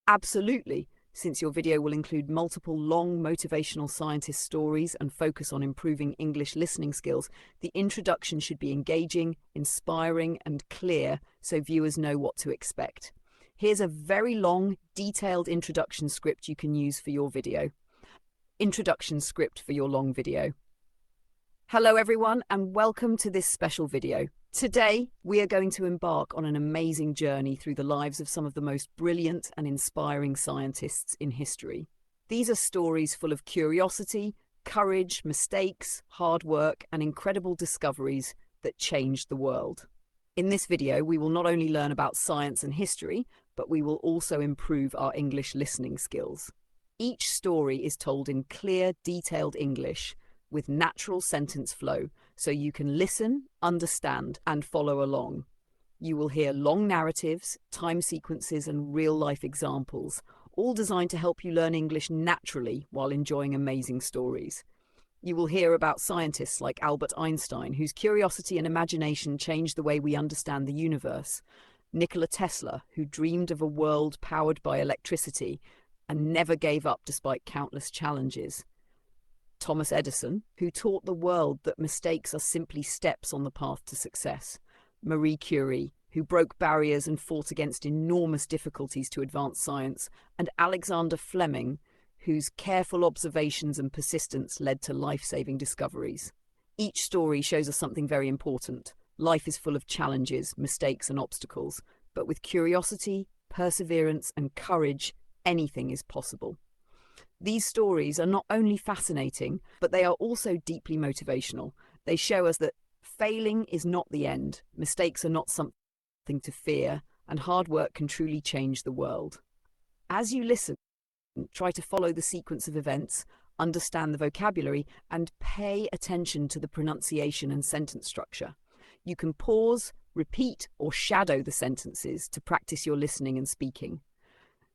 Absolutely. Since your video will include multiple long motivational scientist stories and focus on improving English listening skills, the introduction should be engaging, inspiring, and clear so viewers know what to expect. Here's a very long, detailed introduction script you can use for your video. Introduction script for your long video. Hello everyone, and welcome to this special video. Today, we are going to embark on an amazing journey through the lives of some of the most brilliant and inspiring scientists in history. These are stories full of curiosity, courage, mistakes, hard work, and incredible discoveries that changed the world. In this video, we will not only learn about science and history, but we will also improve our English listening skills. Each story is told in clear, detailed English, with natural sentence flow, so you can listen, understand, and follow along. You will hear long narratives, time sequences, and real-life examples, all designed to help you learn English naturally while enjoying amazing stories. You will hear about scientists like Albert Einstein, whose curiosity and imagination changed the way we understand the universe, Nikola Tesla, who dreamed of a world powered by electricity and never gave up despite countless challenges, Thomas Edison, who taught the world that mistakes are simply steps on the path to success, Marie Curie, who broke barriers and fought against enormous difficulties to advance science, and Alexander Fleming, whose careful observations and persistence led to life-saving discoveries. Each story shows us something very important. Life is full of challenges, mistakes, and obstacles, but with curiosity, perseverance, and courage, anything is possible. These stories are not only fascinating, but they are also deeply motivational. They show us that failing is not the end, mistakes are not something to fear, and hard work can truly change the world. As you listen, try to follow the sequence of events, understand the vocabulary, and pay attention to the pronunciation and sentence structure. You can pause, repeat, or shadow the sentences to practice your listening and speaking.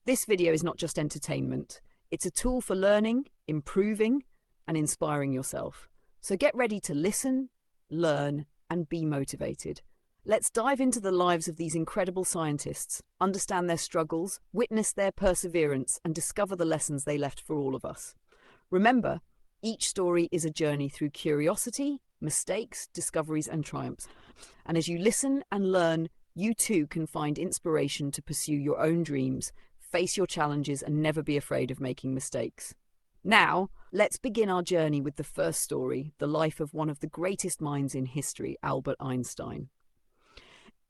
This video is not just entertainment. It's a tool for learning, improving, and inspiring yourself. So get ready to listen, learn, and be motivated. Let's dive into the lives of these incredible scientists, understand their struggles, witness their perseverance, and discover the lessons they left for all of us. Remember, each story is a journey through curiosity, mistakes, discoveries, and triumphs. And as you listen and learn, you too can find inspiration to pursue your own dreams, face your challenges, and never be afraid of making mistakes. Now, let's begin our journey with the first story, the life of one of the greatest minds in history, Albert Einstein.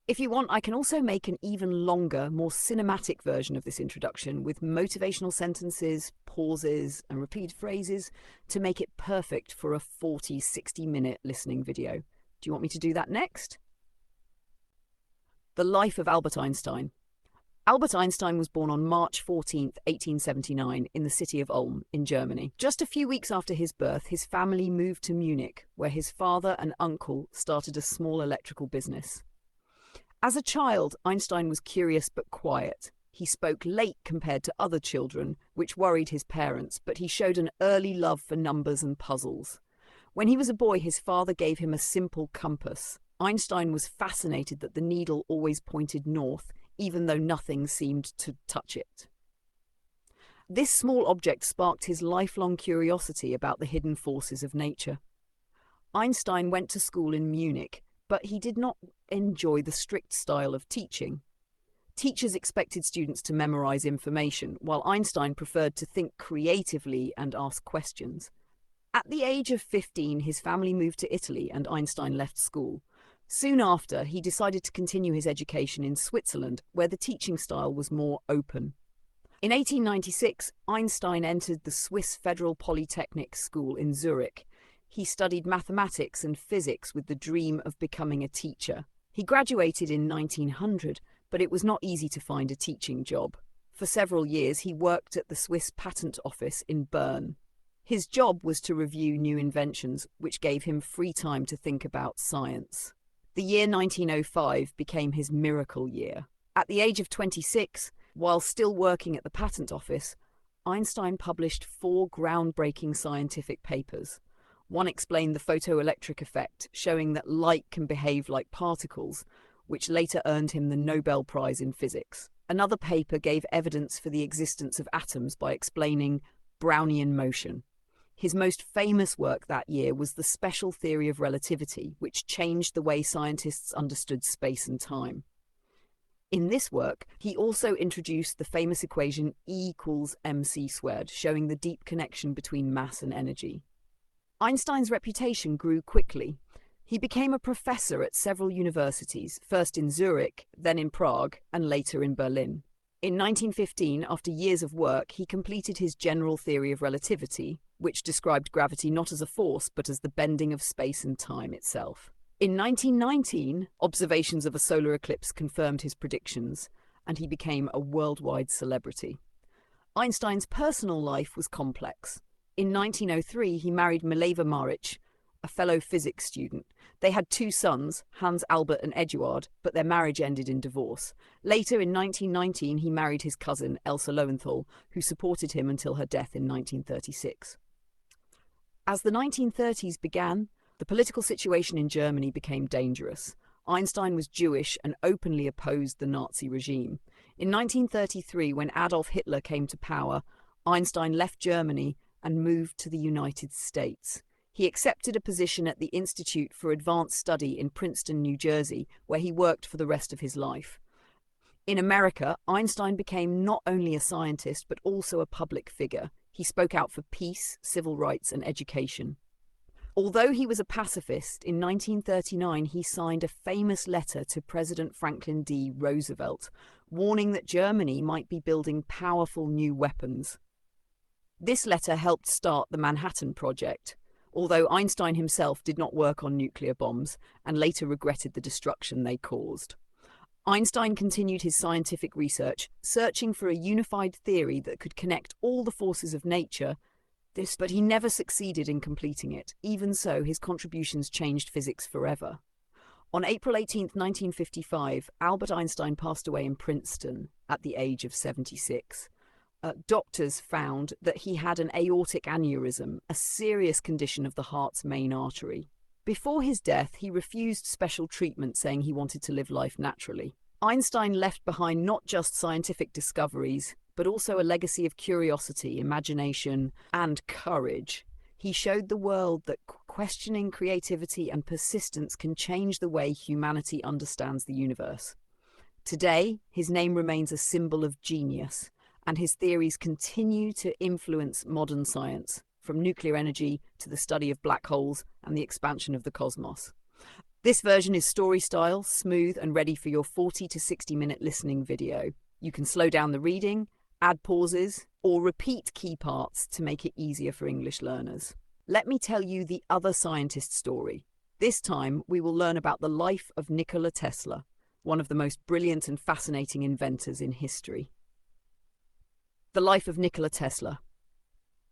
If you want, I can also make an even longer, more cinematic version of this introduction with motivational sentences, pauses, and repeated phrases to make it perfect for a 40-60-minute listening video. Do you want me to do that next? The life of Albert Einstein. Albert Einstein was born on March 14, 1879, in the city of Ulm, in Germany. Just a few weeks after his birth, his family moved to Munich, where his father and uncle started a small electrical business. As a child, Einstein was curious but quiet. He spoke late compared to other children, which worried his parents, but he showed an early love for numbers and puzzles. When he was a boy, his father gave him a simple compass. Einstein was fascinated that the needle always pointed north, even though nothing seemed to touch it. This small object sparked his lifelong curiosity about the hidden forces of nature. Einstein went to school in Munich, but he did not enjoy the strict style of teaching. Teachers expected students to memorize information, while Einstein preferred to think creatively and ask questions. At the age of 15, his family moved to Italy and Einstein left school. Soon after, he decided to continue his education in Switzerland, where the teaching style was more open. In 1896, Einstein entered the Swiss Federal Polytechnic School in Zurich. He studied mathematics and physics with the dream of becoming a teacher. He graduated in 1900, but it was not easy to find a teaching job. For several years, he worked at the Swiss Patent Office in Bern. His job was to review new inventions, which gave him free time to think about science. The year 1905 became his miracle year. At the age of 26, while still working at the patent office, Einstein published 4 groundbreaking scientific papers. One explained the photoelectric effect, showing that light can behave like particles, which later earned him the Nobel Prize in Physics. Another paper gave evidence for the existence of atoms by explaining Brownian motion. His most famous work that year was the special theory of relativity, which changed the way scientists understood space and time. In this work, he also introduced the famous equation E equals mc squared, showing the deep connection between mass and energy. Einstein's reputation grew quickly. He became a professor at several universities, first in Zurich, then in Prague, and later in Berlin. In 1915, after years of work, he completed his general theory of relativity, which described gravity not as a force, but as the bending of space and time itself. In 1919, observations of a solar eclipse confirmed his predictions, and he became a worldwide celebrity. Einstein's personal life was complex. In 1903, he married Mileva Maric, a fellow physics student. They had 2 sons, Hans Albert and Eduard, but their marriage ended in divorce. Later, in 1919, he married his cousin, Elsa Lowenthal, who supported him until her death in 1936. As the 1930s began, the political situation in Germany became dangerous. Einstein was Jewish and openly opposed the Nazi regime. In 1933, when Adolf Hitler came to power, Einstein left Germany and moved to the United States. He accepted a position at the Institute for Advanced Study in Princeton, New Jersey, where he worked for the rest of his life. In America, Einstein became not only a scientist, but also a public figure. He spoke out for peace, civil rights, and education. Although he was a pacifist, in 1939 he signed a famous letter to President Franklin D. Roosevelt, warning that Germany might be building powerful new weapons. This letter helped start the Manhattan Project, although Einstein himself did not work on nuclear bombs and later regretted the destruction they caused. Einstein continued his scientific research, searching for a unified theory that could connect all the forces of nature, but he never succeeded in completing it. Even so, his contributions changed physics forever. On April 18, 1955, Albert Einstein passed away in Princeton at the age of 76. Doctors found that he had an aortic aneurysm, a serious condition of the heart's main artery. Before his death, he refused special treatment, saying he wanted to live life naturally. Einstein left behind not just scientific discoveries, but also a legacy of curiosity, imagination, and courage. He showed the world that questioning, creativity, and persistence can change the way humanity understands the universe. Today, his name remains a symbol of genius, and his theories continue to influence modern science, from nuclear energy to the study of black holes and the expansion of the cosmos. This version is story style, smooth, and ready for your 40 to 60-minute listening video. You can slow down the reading, add pauses, or repeat key parts to make it easier for English learners. Let me tell you the other scientist story. This time, we will learn about the life of Nikola Tesla, one of the most brilliant and fascinating inventors in history. The life of Nikola Tesla.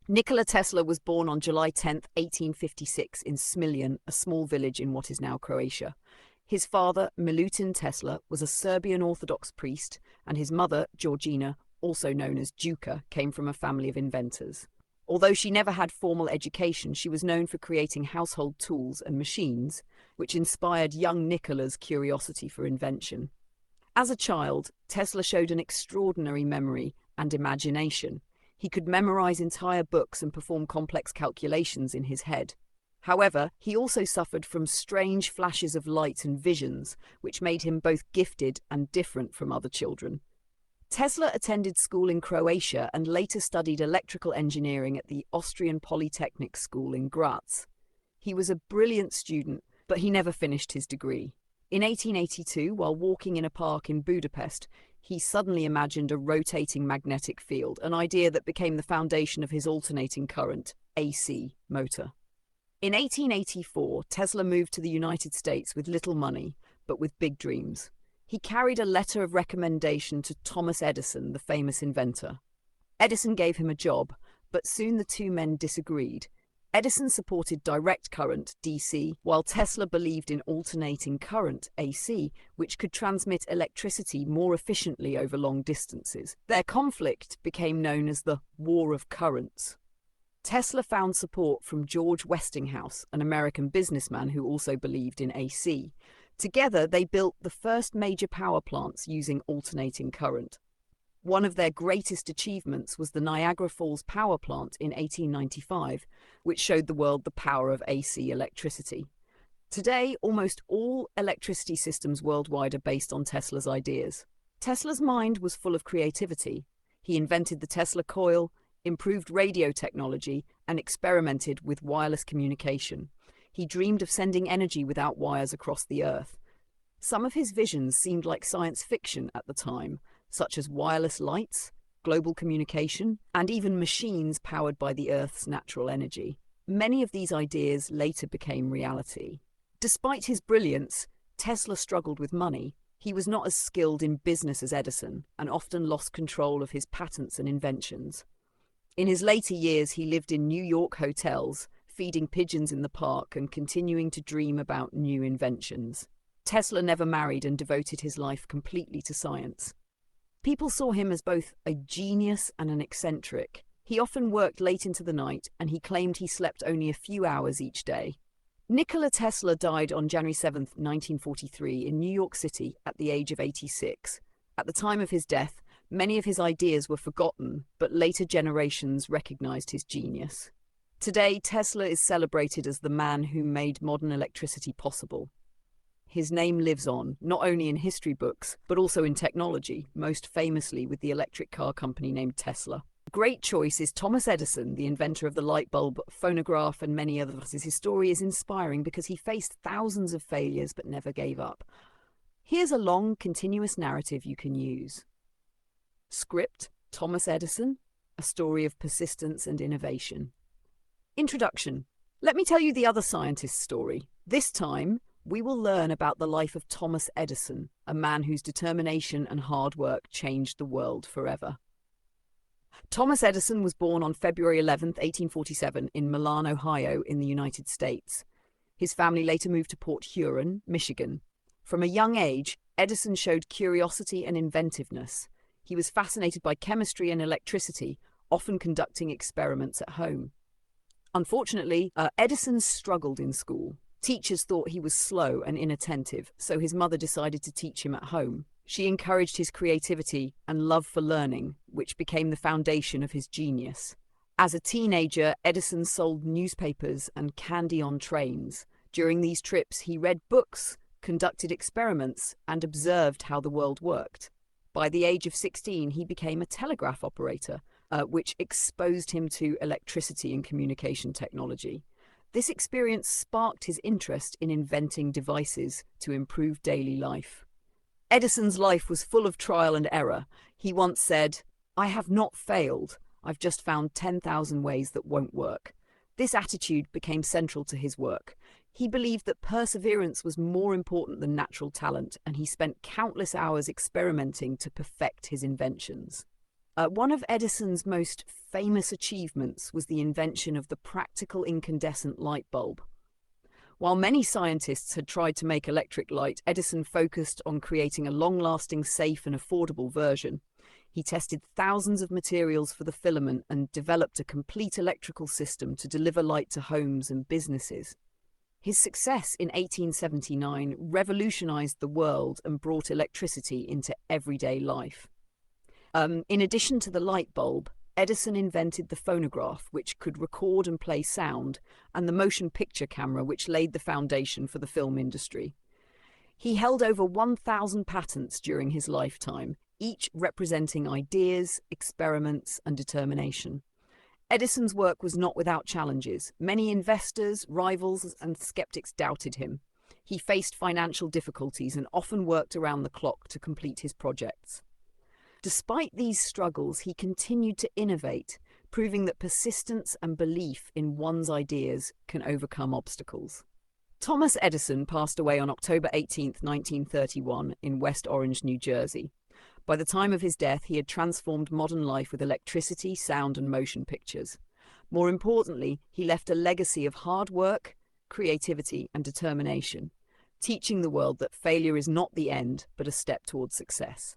Nikola Tesla was born on July 10, 1856 in Smiljan, a small village in what is now Croatia. His father, Milutin Tesla, was a Serbian Orthodox priest, and his mother, Georgina, also known as Duka, came from a family of inventors. Although she never had formal education, she was known for creating household tools and machines, which inspired young Nikola's curiosity for invention. As a child, Tesla showed an extraordinary memory and imagination. He could memorize entire books and perform complex calculations in his head. However, he also suffered from strange flashes of light and visions, which made him both gifted and different from other children. Tesla attended school in Croatia and later studied electrical engineering at the Austrian Polytechnic School in Graz. He was a brilliant student, but he never finished his degree. In 1882, while walking in a park in Budapest, he suddenly imagined a rotating magnetic field, an idea that became the foundation of his alternating current, AC, motor. In 1884, Tesla moved to the United States with little money, but with big dreams. He carried a letter of recommendation to Thomas Edison, the famous inventor. Edison gave him a job, but soon the two men disagreed. Edison supported direct current, DC, while Tesla believed in alternating current, AC, which could transmit electricity more efficiently over long distances. Their conflict became known as the War of Currents. Tesla found support from George Westinghouse, an American businessman who also believed in AC. Together, they built the first major power plants using alternating current. One of their greatest achievements was the Niagara Falls power plant in 1895, which showed the world the power of AC electricity. Today, almost all electricity systems worldwide are based on Tesla's ideas. Tesla's mind was full of creativity. He invented the Tesla coil, improved radio technology, and experimented with wireless communication. He dreamed of sending energy without wires across the Earth. Some of his visions seemed like science fiction at the time, such as wireless lights, global communication, and even machines powered by the Earth's natural energy. Many of these ideas later became reality. Despite his brilliance, Tesla struggled with money. He was not as skilled in business as Edison and often lost control of his patents and inventions. In his later years, he lived in New York hotels, feeding pigeons in the park and continuing to dream about new inventions. Tesla never married and devoted his life completely to science. People saw him as both a genius and an eccentric. He often worked late into the night, and he claimed he slept only a few hours each day. Nikola Tesla died on January 7, 1943, in New York City at the age of 86. At the time of his death, many of his ideas were forgotten, but later generations recognized his genius. Today, Tesla is celebrated as the man who made modern electricity possible. His name lives on, not only in history books, but also in technology, most famously with the electric car company named Tesla. A great choice is Thomas Edison, the inventor of the light bulb, phonograph, and many others. His story is inspiring because he faced thousands of failures but never gave up. Here's a long, continuous narrative you can use. Script: Thomas Edison, a story of persistence and innovation. Introduction: let me tell you the other scientist's story. This time, we will learn about the life of Thomas Edison, a man whose determination and hard work changed the world forever. Thomas Edison was born on February 11, 1847, in Milan, Ohio, in the United States. His family later moved to Port Huron, Michigan. From a young age, Edison showed curiosity and inventiveness. He was fascinated by chemistry and electricity, often conducting experiments at home. Unfortunately, Edison struggled in school. Teachers thought he was slow and inattentive, so his mother decided to teach him at home. She encouraged his creativity and love for learning, which became the foundation of his genius. As a teenager, Edison sold newspapers and candy on trains. During these trips, he read books, conducted experiments, and observed how the world worked. By the age of 16, he became a telegraph operator, which exposed him to electricity and communication technology. This experience sparked his interest in inventing devices to improve daily life. Edison's life was full of trial and error. He once said, "I have not failed. I've just found 10,000 ways that won't work." This attitude became central to his work. He believed that perseverance was more important than natural talent, and he spent countless hours experimenting to perfect his inventions. One of Edison's most famous achievements was the invention of the practical incandescent light bulb. While many scientists had tried to make electric light, Edison focused on creating a long-lasting, safe and affordable version. He tested thousands of materials for the filament and developed a complete electrical system to deliver light to homes and businesses. His success in 1879 revolutionized the world and brought electricity into everyday life. In addition to the light bulb, Edison invented the phonograph, which could record and play sound, and the motion picture camera, which laid the foundation for the film industry. He held over 1,000 patents during his lifetime, each representing ideas, experiments, and determination. Edison's work was not without challenges. Many investors, rivals, and skeptics doubted him. He faced financial difficulties and often worked around the clock to complete his projects. Despite these struggles, he continued to innovate, proving that persistence and belief in one's ideas can overcome obstacles. Thomas Edison passed away on October 18, 1931, in West Orange, New Jersey. By the time of his death, he had transformed modern life with electricity, sound, and motion pictures. More importantly, he left a legacy of hard work, creativity, and determination, teaching the world that failure is not the end, but a step towards success.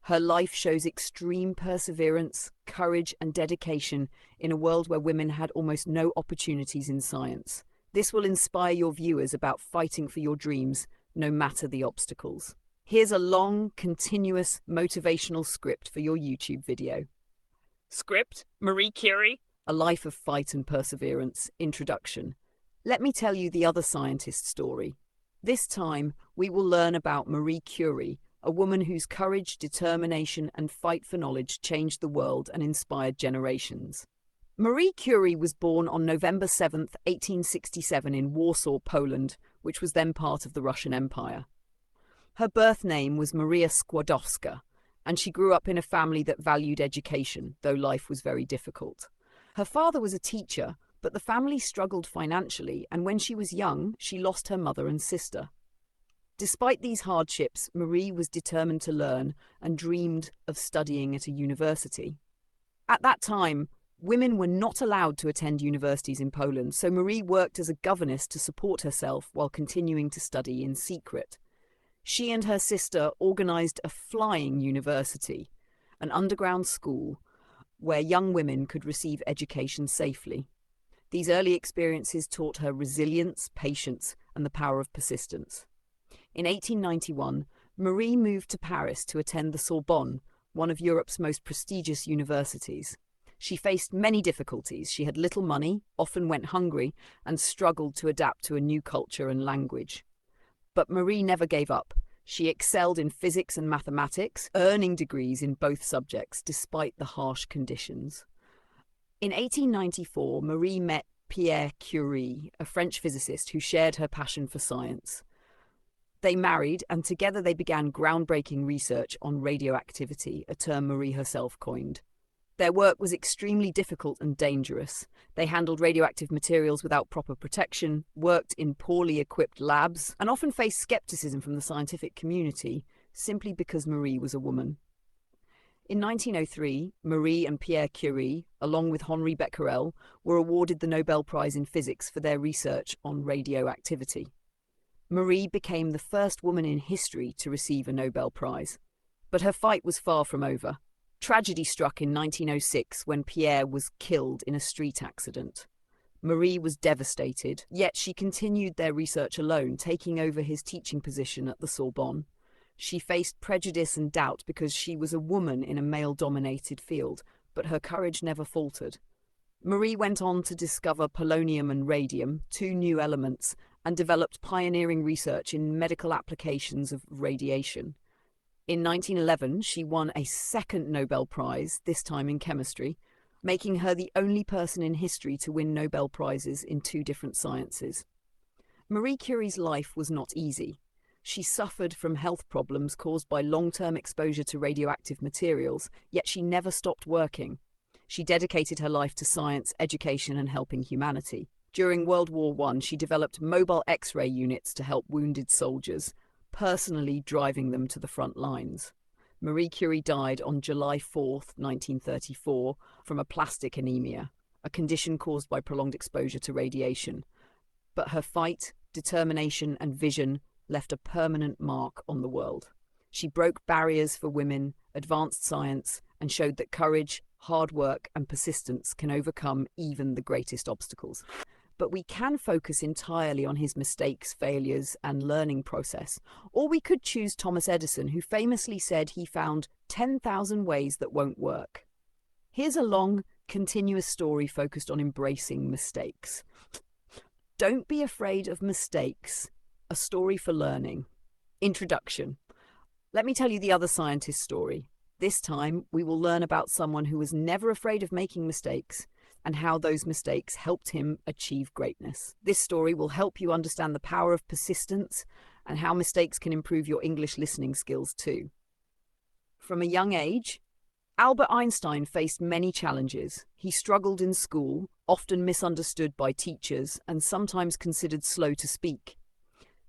Her life shows extreme perseverance, courage, and dedication in a world where women had almost no opportunities in science. This will inspire your viewers about fighting for your dreams, no matter the obstacles. Here's a long, continuous motivational script for your YouTube video. Script: Marie Curie. A life of fight and perseverance. Introduction. Let me tell you the other scientist story. This time, we will learn about Marie Curie, a woman whose courage, determination, and fight for knowledge changed the world and inspired generations. Marie Curie was born on November 7, 1867 in Warsaw, Poland, which was then part of the Russian Empire. Her birth name was Maria Skłodowska, and she grew up in a family that valued education, though life was very difficult. Her father was a teacher, but the family struggled financially, and when she was young, she lost her mother and sister. Despite these hardships, Marie was determined to learn and dreamed of studying at a university. At that time, women were not allowed to attend universities in Poland, so Marie worked as a governess to support herself while continuing to study in secret. She and her sister organized a flying university, an underground school where young women could receive education safely. These early experiences taught her resilience, patience, and the power of persistence. In 1891, Marie moved to Paris to attend the Sorbonne, one of Europe's most prestigious universities. She faced many difficulties. She had little money, often went hungry, and struggled to adapt to a new culture and language. But Marie never gave up. She excelled in physics and mathematics, earning degrees in both subjects despite the harsh conditions. In 1894, Marie met Pierre Curie, a French physicist who shared her passion for science. They married, and together they began groundbreaking research on radioactivity, a term Marie herself coined. Their work was extremely difficult and dangerous. They handled radioactive materials without proper protection, worked in poorly equipped labs, and often faced skepticism from the scientific community simply because Marie was a woman. In 1903, Marie and Pierre Curie, along with Henri Becquerel, were awarded the Nobel Prize in Physics for their research on radioactivity. Marie became the first woman in history to receive a Nobel Prize. But her fight was far from over. Tragedy struck in 1906 when Pierre was killed in a street accident. Marie was devastated, yet she continued their research alone, taking over his teaching position at the Sorbonne. She faced prejudice and doubt because she was a woman in a male-dominated field, but her courage never faltered. Marie went on to discover polonium and radium, two new elements, and developed pioneering research in medical applications of radiation. In 1911, she won a second Nobel Prize, this time in chemistry, making her the only person in history to win Nobel Prizes in two different sciences. Marie Curie's life was not easy. She suffered from health problems caused by long-term exposure to radioactive materials, yet she never stopped working. She dedicated her life to science, education, and helping humanity. During World War I, she developed mobile X-ray units to help wounded soldiers, personally driving them to the front lines. Marie Curie died on July 4, 1934, from aplastic anemia, a condition caused by prolonged exposure to radiation. But her fight, determination, and vision left a permanent mark on the world. She broke barriers for women, advanced science, and showed that courage, hard work, and persistence can overcome even the greatest obstacles. But we can focus entirely on his mistakes, failures, and learning process. Or we could choose Thomas Edison, who famously said he found 10,000 ways that won't work. Here's a long, continuous story focused on embracing mistakes. Don't be afraid of mistakes. A story for learning. Introduction. Let me tell you the other scientist's story. This time, we will learn about someone who was never afraid of making mistakes, and how those mistakes helped him achieve greatness. This story will help you understand the power of persistence and how mistakes can improve your English listening skills too. From a young age, Albert Einstein faced many challenges. He struggled in school, often misunderstood by teachers, and sometimes considered slow to speak.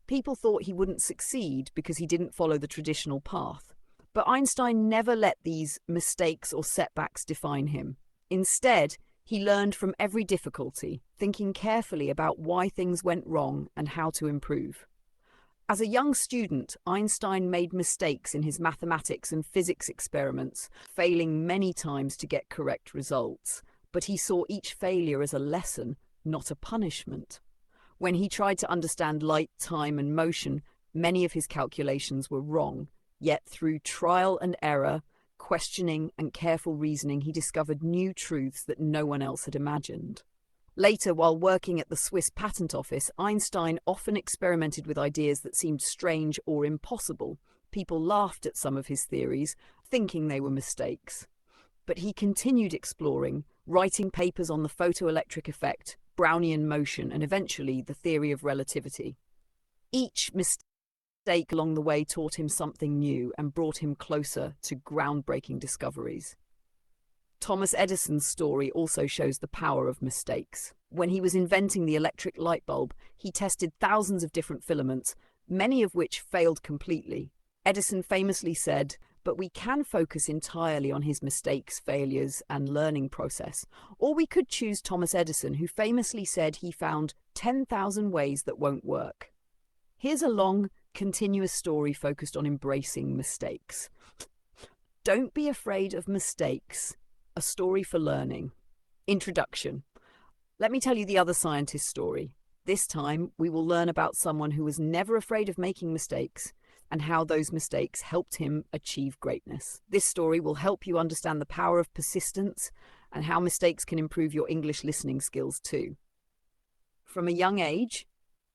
People thought he wouldn't succeed because he didn't follow the traditional path. But Einstein never let these mistakes or setbacks define him. Instead, he learned from every difficulty, thinking carefully about why things went wrong and how to improve. As a young student, Einstein made mistakes in his mathematics and physics experiments, failing many times to get correct results. But he saw each failure as a lesson, not a punishment. When he tried to understand light, time, and motion, Many of his calculations were wrong, yet through trial and error, questioning and careful reasoning, he discovered new truths that no one else had imagined. Later, while working at the Swiss Patent Office, Einstein often experimented with ideas that seemed strange or impossible. People laughed at some of his theories, thinking they were mistakes. But he continued exploring, writing papers on the photoelectric effect, Brownian motion, and eventually the theory of relativity. Each mistake along the way taught him something new and brought him closer to groundbreaking discoveries. Thomas Edison's story also shows the power of mistakes. When he was inventing the electric light bulb, he tested thousands of different filaments, many of which failed completely. Edison famously said, "But we can focus entirely on his mistakes, failures, and learning process. Or we could choose Thomas Edison, who famously said he found 10,000 ways that won't work." Here's a long, continuous story focused on embracing mistakes. Don't be afraid of mistakes. A story for learning. Introduction. Let me tell you the other scientist's story. This time, we will learn about someone who was never afraid of making mistakes and how those mistakes helped him achieve greatness. This story will help you understand the power of persistence and how mistakes can improve your English listening skills too. From a young age,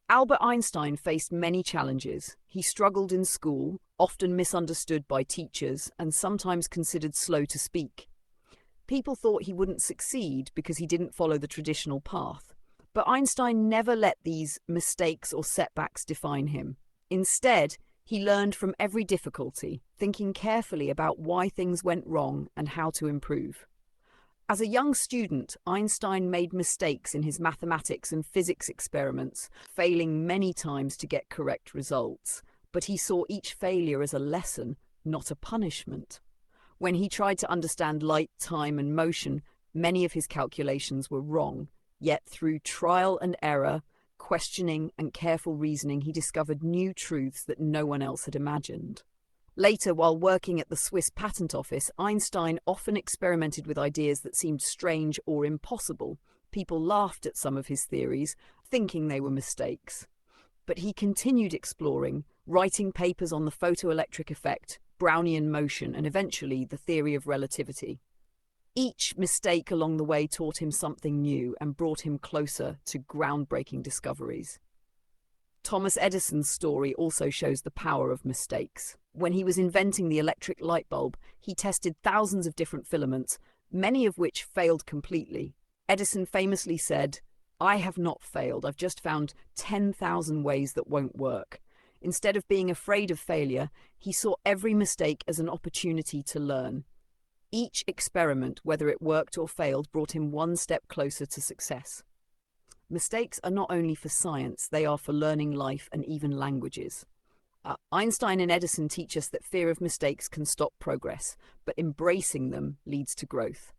Albert Einstein faced many challenges. He struggled in school, often misunderstood by teachers, and sometimes considered slow to speak. People thought he wouldn't succeed because he didn't follow the traditional path. But Einstein never let these mistakes or setbacks define him. Instead, he learned from every difficulty, thinking carefully about why things went wrong and how to improve. As a young student, Einstein made mistakes in his mathematics and physics experiments, failing many times to get correct results. But he saw each failure as a lesson, not a punishment. When he tried to understand light, time, and motion, many of his calculations were wrong. Yet through trial and error, questioning and careful reasoning, he discovered new truths that no one else had imagined. Later, while working at the Swiss Patent Office, Einstein often experimented with ideas that seemed strange or impossible. People laughed at some of his theories, thinking they were mistakes. But he continued exploring, writing papers on the photoelectric effect, Brownian motion, and eventually the theory of relativity. Each mistake along the way taught him something new and brought him closer to groundbreaking discoveries. Thomas Edison's story also shows the power of mistakes. When he was inventing the electric light bulb, he tested thousands of different filaments, many of which failed completely. Edison famously said, "I have not failed, I've just found 10,000 ways that won't work." Instead of being afraid of failure, he saw every mistake as an opportunity to learn. Each experiment, whether it worked or failed, brought him one step closer to success. Mistakes are not only for science, they are for learning life and even languages. Einstein and Edison teach us that fear of mistakes can stop progress, but embracing them leads to growth.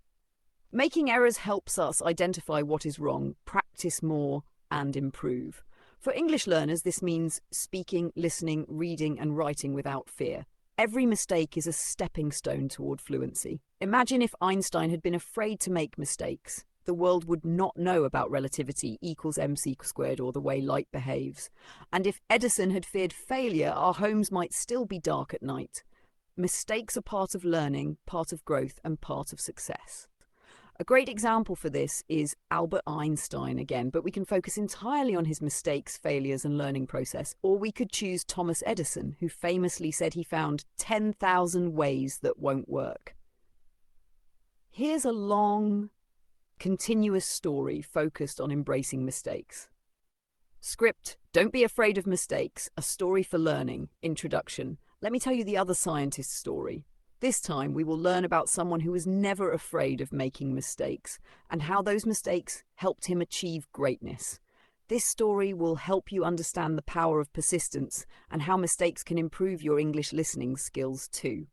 Making errors helps us identify what is wrong, practice more, and improve. For English learners, this means speaking, listening, reading, and writing without fear. Every mistake is a stepping stone toward fluency. Imagine if Einstein had been afraid to make mistakes. The world would not know about relativity equals mc squared or the way light behaves. And if Edison had feared failure, our homes might still be dark at night. Mistakes are part of learning, part of growth, and part of success. A great example for this is Albert Einstein again, but we can focus entirely on his mistakes, failures, and learning process. Or we could choose Thomas Edison, who famously said he found 10,000 ways that won't work. Here's a long, continuous story focused on embracing mistakes. Script, don't be afraid of mistakes, a story for learning. Introduction, let me tell you the other scientist's story. This time, we will learn about someone who was never afraid of making mistakes and how those mistakes helped him achieve greatness. This story will help you understand the power of persistence and how mistakes can improve your English listening skills too.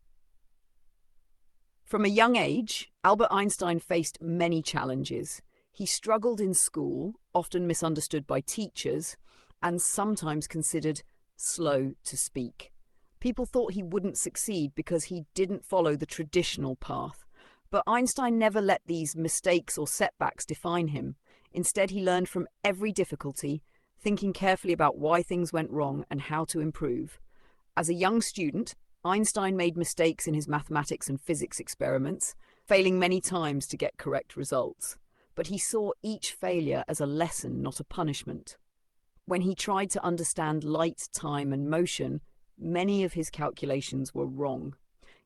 From a young age, Albert Einstein faced many challenges. He struggled in school, often misunderstood by teachers, and sometimes considered slow to speak. People thought he wouldn't succeed because he didn't follow the traditional path. But Einstein never let these mistakes or setbacks define him. Instead, he learned from every difficulty, thinking carefully about why things went wrong and how to improve. As a young student, Einstein made mistakes in his mathematics and physics experiments, failing many times to get correct results. But he saw each failure as a lesson, not a punishment. When he tried to understand light, time, and motion, many of his calculations were wrong.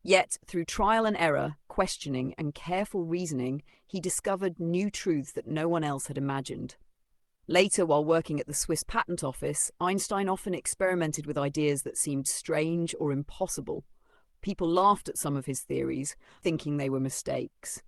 Yet, through trial and error, questioning, and careful reasoning, he discovered new truths that no one else had imagined. Later, while working at the Swiss Patent Office, Einstein often experimented with ideas that seemed strange or impossible. People laughed at some of his theories, thinking they were mistakes.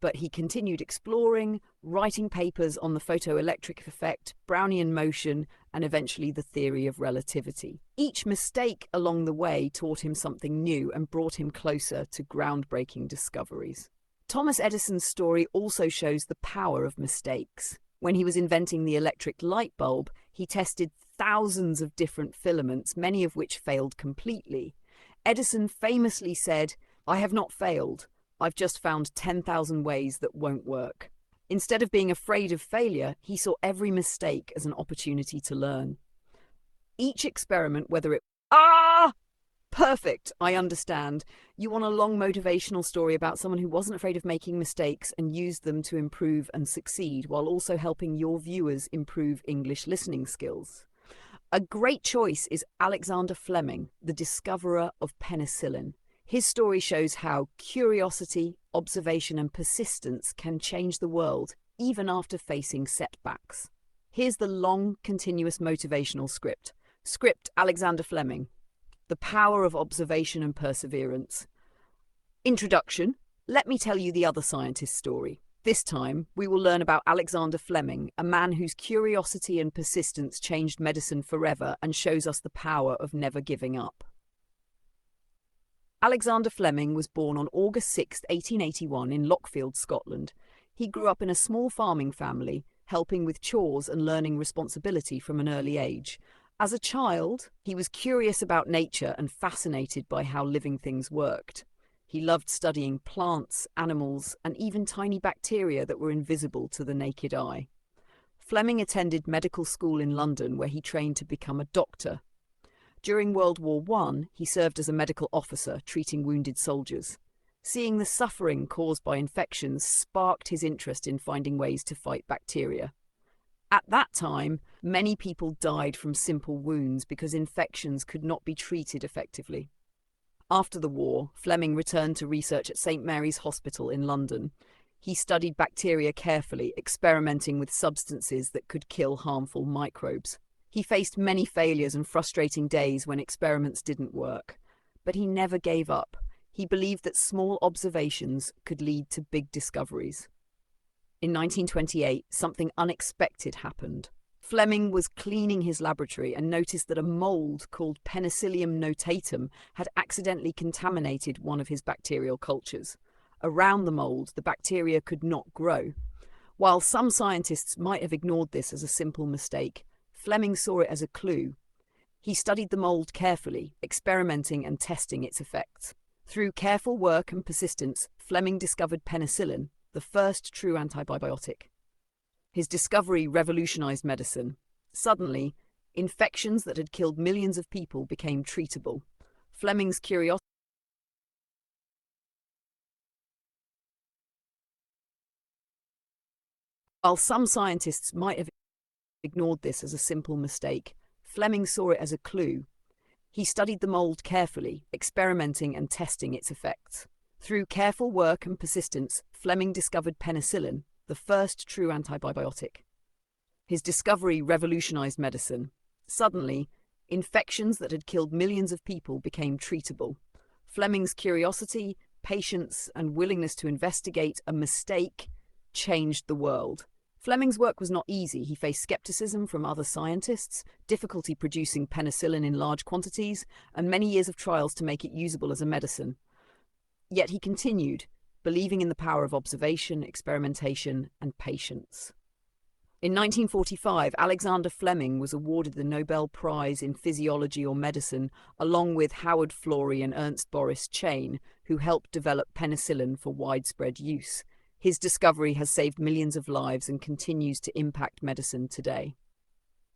But he continued exploring, writing papers on the photoelectric effect, Brownian motion, and eventually the theory of relativity. Each mistake along the way taught him something new and brought him closer to groundbreaking discoveries. Thomas Edison's story also shows the power of mistakes. When he was inventing the electric light bulb, he tested thousands of different filaments, many of which failed completely. Edison famously said, "I have not failed. I've just found 10,000 ways that won't work." Instead of being afraid of failure, he saw every mistake as an opportunity to learn. Each experiment, whether it perfect, I understand. You want a long motivational story about someone who wasn't afraid of making mistakes and used them to improve and succeed, while also helping your viewers improve English listening skills. A great choice is Alexander Fleming, the discoverer of penicillin. His story shows how curiosity, observation, and persistence can change the world, even after facing setbacks. Here's the long, continuous motivational script. Script Alexander Fleming. The power of observation and perseverance. Introduction. Let me tell you the other scientist's story. This time, we will learn about Alexander Fleming, a man whose curiosity and persistence changed medicine forever and shows us the power of never giving up. Alexander Fleming was born on August 6, 1881 in Lockfield, Scotland. He grew up in a small farming family, helping with chores and learning responsibility from an early age. As a child, he was curious about nature and fascinated by how living things worked. He loved studying plants, animals, and even tiny bacteria that were invisible to the naked eye. Fleming attended medical school in London, where he trained to become a doctor. During World War I, he served as a medical officer, treating wounded soldiers. Seeing the suffering caused by infections sparked his interest in finding ways to fight bacteria. At that time, many people died from simple wounds because infections could not be treated effectively. After the war, Fleming returned to research at St. Mary's Hospital in London. He studied bacteria carefully, experimenting with substances that could kill harmful microbes. He faced many failures and frustrating days when experiments didn't work. But he never gave up. He believed that small observations could lead to big discoveries. In 1928, something unexpected happened. Fleming was cleaning his laboratory and noticed that a mold called Penicillium notatum had accidentally contaminated one of his bacterial cultures. Around the mold, the bacteria could not grow. While some scientists might have ignored this as a simple mistake, Fleming saw it as a clue. He studied the mold carefully, experimenting and testing its effects. Through careful work and persistence, Fleming discovered penicillin, the first true antibiotic. His discovery revolutionized medicine. Suddenly, infections that had killed millions of people became treatable. Fleming's curiosity While some scientists might have ignored this as a simple mistake, Fleming saw it as a clue. He studied the mold carefully, experimenting and testing its effects. Through careful work and persistence, Fleming discovered penicillin, the first true antibiotic. His discovery revolutionized medicine. Suddenly, infections that had killed millions of people became treatable. Fleming's curiosity, patience, and willingness to investigate a mistake changed the world. Fleming's work was not easy. He faced skepticism from other scientists, difficulty producing penicillin in large quantities, and many years of trials to make it usable as a medicine. Yet he continued, believing in the power of observation, experimentation, and patience. In 1945, Alexander Fleming was awarded the Nobel Prize in Physiology or Medicine, along with Howard Florey and Ernst Boris Chain, who helped develop penicillin for widespread use. His discovery has saved millions of lives and continues to impact medicine today.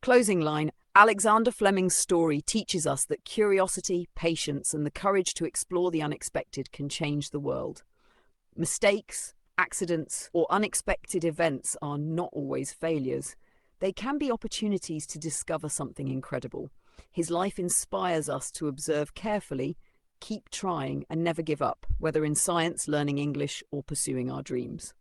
Closing line. Alexander Fleming's story teaches us that curiosity, patience, and the courage to explore the unexpected can change the world. Mistakes, accidents, or unexpected events are not always failures. They can be opportunities to discover something incredible. His life inspires us to observe carefully, keep trying, and never give up, whether in science, learning English, or pursuing our dreams.